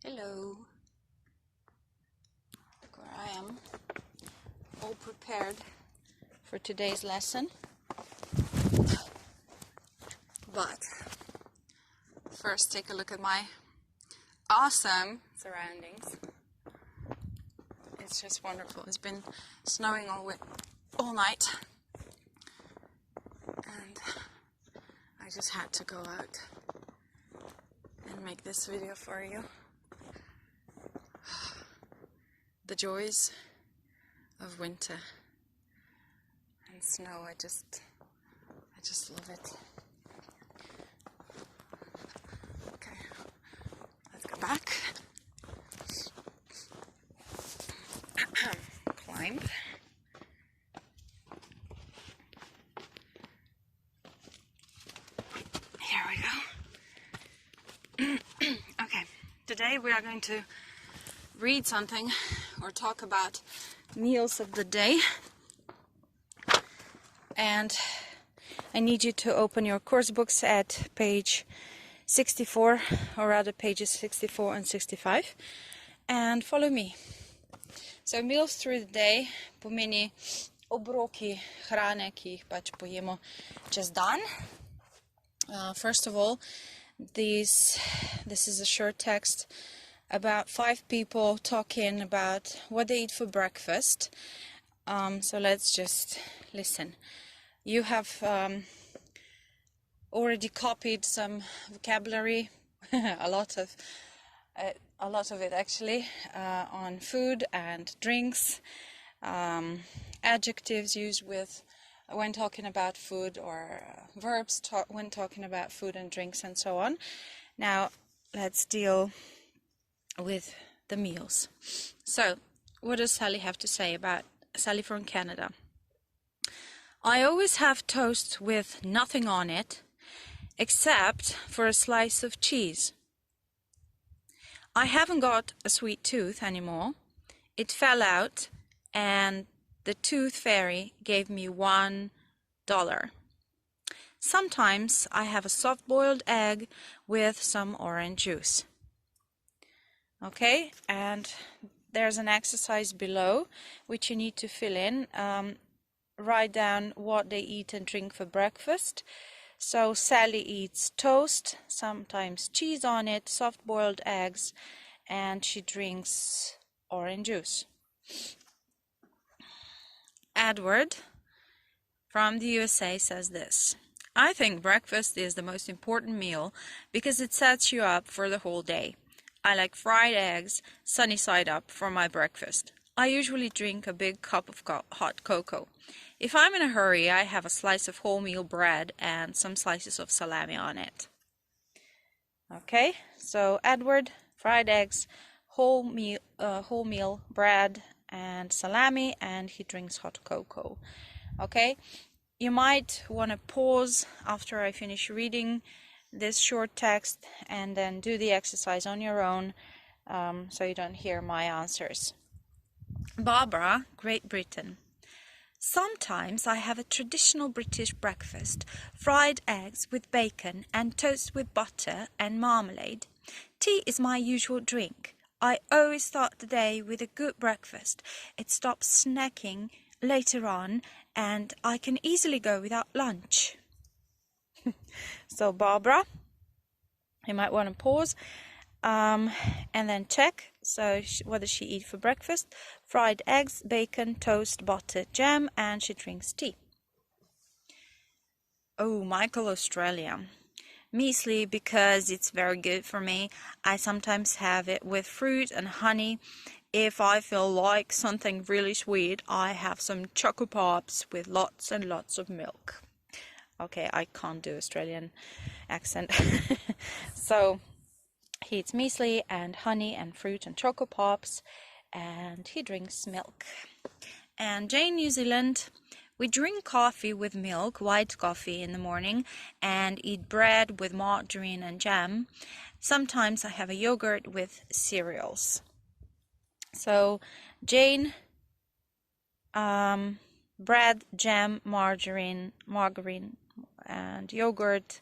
Hello. Look where I am, all prepared for today's lesson. But first, take a look at my awesome surroundings. It's just wonderful. It's been snowing all night, and I just had to go out and make this video for you. The joys of winter and snow. I just love it. Okay, let's go back. Climb. Here we go. Okay, today we are going to read something or talk about meals of the day, and I need you to open your course books at page 64, or rather pages 64 and 65, and follow me. So meals through the day pomeni obroki hrane, ki jih pač pojemo čez dan. First of all, this is a short text about 5 people talking about what they eat for breakfast. So let's just listen. You have already copied some vocabulary, a lot of it actually, on food and drinks, adjectives used when talking about food, or verbs when talking about food and drinks, and so on. Now let's deal with the meals. So what does Sally have to say about Sally from Canada? I always have toast with nothing on it except for a slice of cheese. I haven't got a sweet tooth anymore. It fell out and the tooth fairy gave me $1. Sometimes I have a soft-boiled egg with some orange juice. Okay, and there's an exercise below which you need to fill in. Write down what they eat and drink for breakfast. So Sally eats toast, sometimes cheese on it, soft-boiled eggs, and she drinks orange juice. Edward from the USA says this: I think breakfast is the most important meal because it sets you up for the whole day. I like fried eggs, sunny side up, for my breakfast. I usually drink a big cup of hot cocoa. If I'm in a hurry, I have a slice of wholemeal bread and some slices of salami on it. Okay, so Edward, fried eggs, wholemeal bread and salami, and he drinks hot cocoa. Okay, you might want to pause after I finish reading this short text and then do the exercise on your own, so you don't hear my answers. Barbara, Great Britain. Sometimes I have a traditional British breakfast: fried eggs with bacon and toast with butter and marmalade. Tea is my usual drink. I always start the day with a good breakfast. It stops snacking later on, and I can easily go without lunch. So Barbara, you might want to pause and then check. So what does she eat for breakfast? Fried eggs, bacon, toast, butter, jam, and she drinks tea. Oh, Michael, Australia. Muesli, because it's very good for me. I sometimes have it with fruit and honey. If I feel like something really sweet, I have some Choco Pops with lots and lots of milk. Okay, I can't do Australian accent. So he eats muesli and honey and fruit and Choco Pops, and he drinks milk. And Jane, New Zealand, we drink coffee with milk, white coffee, in the morning, and eat bread with margarine and jam. Sometimes I have a yogurt with cereals. So Jane, bread, jam, margarine, and yogurt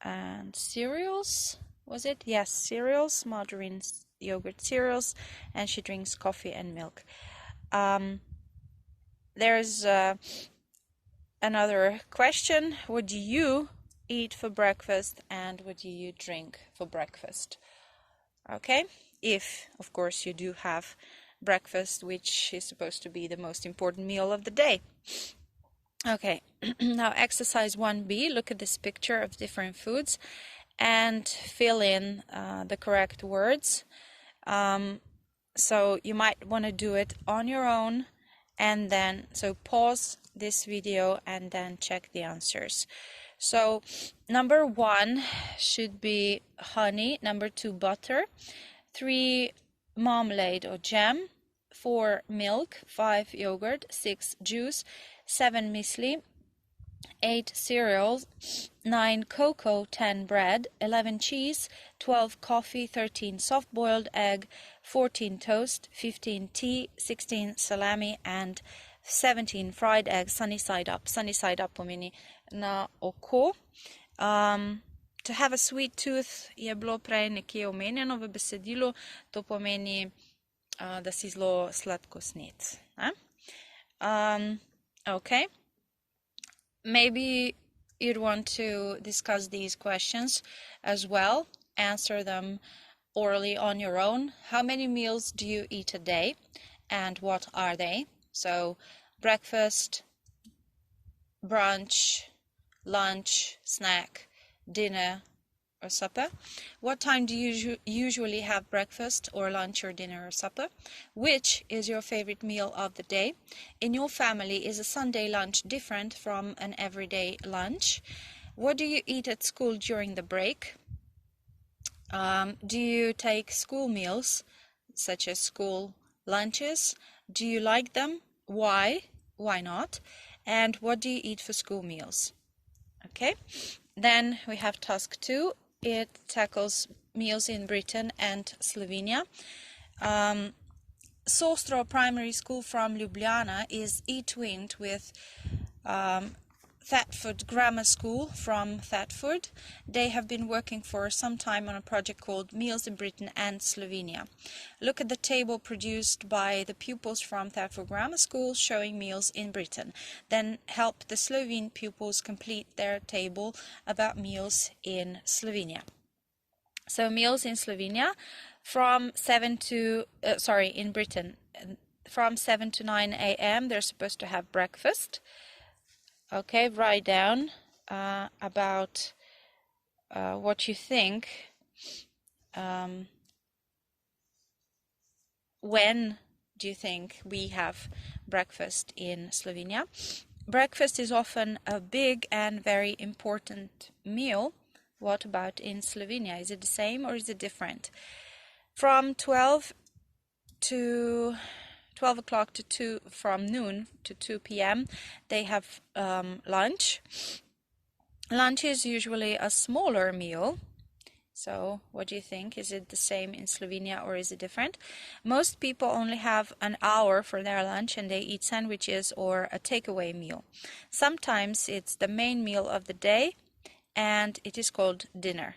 and cereals. was it? Yes, cereals, margarine, yogurt, cereals, and she drinks coffee and milk. There's another question. What do you eat for breakfast and what do you drink for breakfast? Okay, if of course you do have breakfast, which is supposed to be the most important meal of the day. Okay, now exercise 1B, look at this picture of different foods and fill in the correct words. So you might want to do it on your own, and then so pause this video and then check the answers. So number 1 should be honey, number 2 butter, 3 marmalade or jam, 4 milk, 5 yogurt, 6 juice, 7 muesli, 8 cereals, 9 cocoa, 10 bread, 11 cheese, 12 coffee, 13 soft-boiled egg, 14 toast, 15 tea, 16 salami, and 17 fried eggs sunny side up. Sunny side up pomeni na oko. To have a sweet tooth je bilo prej nekje omenjeno v besedilu, to pomeni, da si zelo sladkosned. Okay. Maybe you'd want to discuss these questions as well, answer them orally on your own. How many meals do you eat a day and what are they? So breakfast, brunch, lunch, snack, dinner or supper. What time do you usually have breakfast or lunch or dinner or supper? Which is your favorite meal of the day? In your family, is a Sunday lunch different from an everyday lunch? What do you eat at school during the break? Do you take school meals, such as school lunches? Do you like them? Why? Why not? And what do you eat for school meals? Okay, then we have task 2. It tackles meals in Britain and Slovenia. Sostro Primary School from Ljubljana is e-twinned with Thetford Grammar School from Thetford. They have been working for some time on a project called Meals in Britain and Slovenia. Look at the table produced by the pupils from Thetford Grammar School showing meals in Britain. Then help the Slovene pupils complete their table about meals in Slovenia. So meals in Slovenia from in Britain, from 7 to 9 a.m. they're supposed to have breakfast. Okay, write down about what you think. When do you think we have breakfast in Slovenia? Breakfast is often a big and very important meal. What about in Slovenia? Is it the same or is it different? From 12 o'clock to 2, from noon to 2 p.m. they have lunch. Lunch is usually a smaller meal. So what do you think? Is it the same in Slovenia or is it different? Most people only have an hour for their lunch and they eat sandwiches or a takeaway meal. Sometimes it's the main meal of the day and it is called dinner.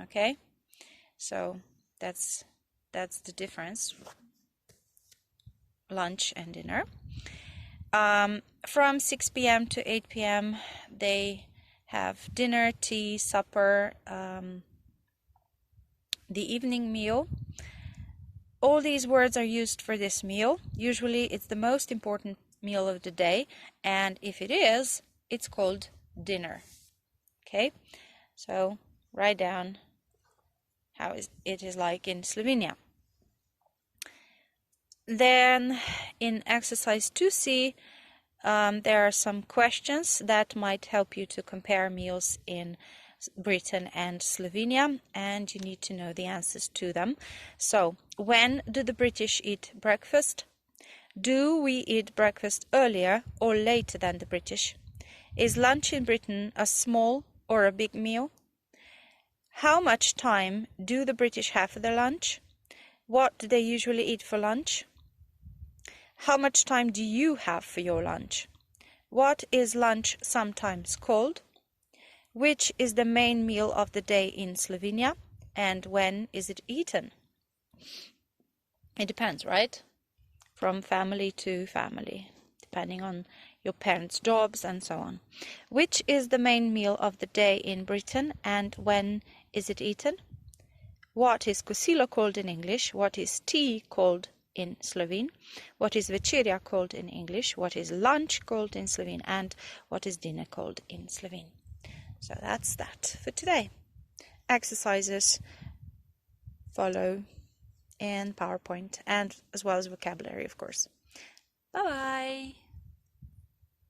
Okay, so that's the difference. Lunch and dinner. From 6 p.m. to 8 p.m. they have dinner, tea, supper, the evening meal. All these words are used for this meal. Usually it's the most important meal of the day, and if it is, it's called dinner. Okay, so write down how it is like in Slovenia. Then in exercise 2C, there are some questions that might help you to compare meals in Britain and Slovenia, and you need to know the answers to them. So, when do the British eat breakfast? Do we eat breakfast earlier or later than the British? Is lunch in Britain a small or a big meal? How much time do the British have for their lunch? What do they usually eat for lunch? How much time do you have for your lunch? What is lunch sometimes called? Which is the main meal of the day in Slovenia? And when is it eaten? It depends, right? From family to family, depending on your parents' jobs and so on. Which is the main meal of the day in Britain, and when is it eaten? What is kosilo called in English? What is tea called in Slovene? What is večerja called in English? What is lunch called in Slovene? And what is dinner called in Slovene? So that's that for today. Exercises follow in PowerPoint, and as well as vocabulary, of course. Bye bye.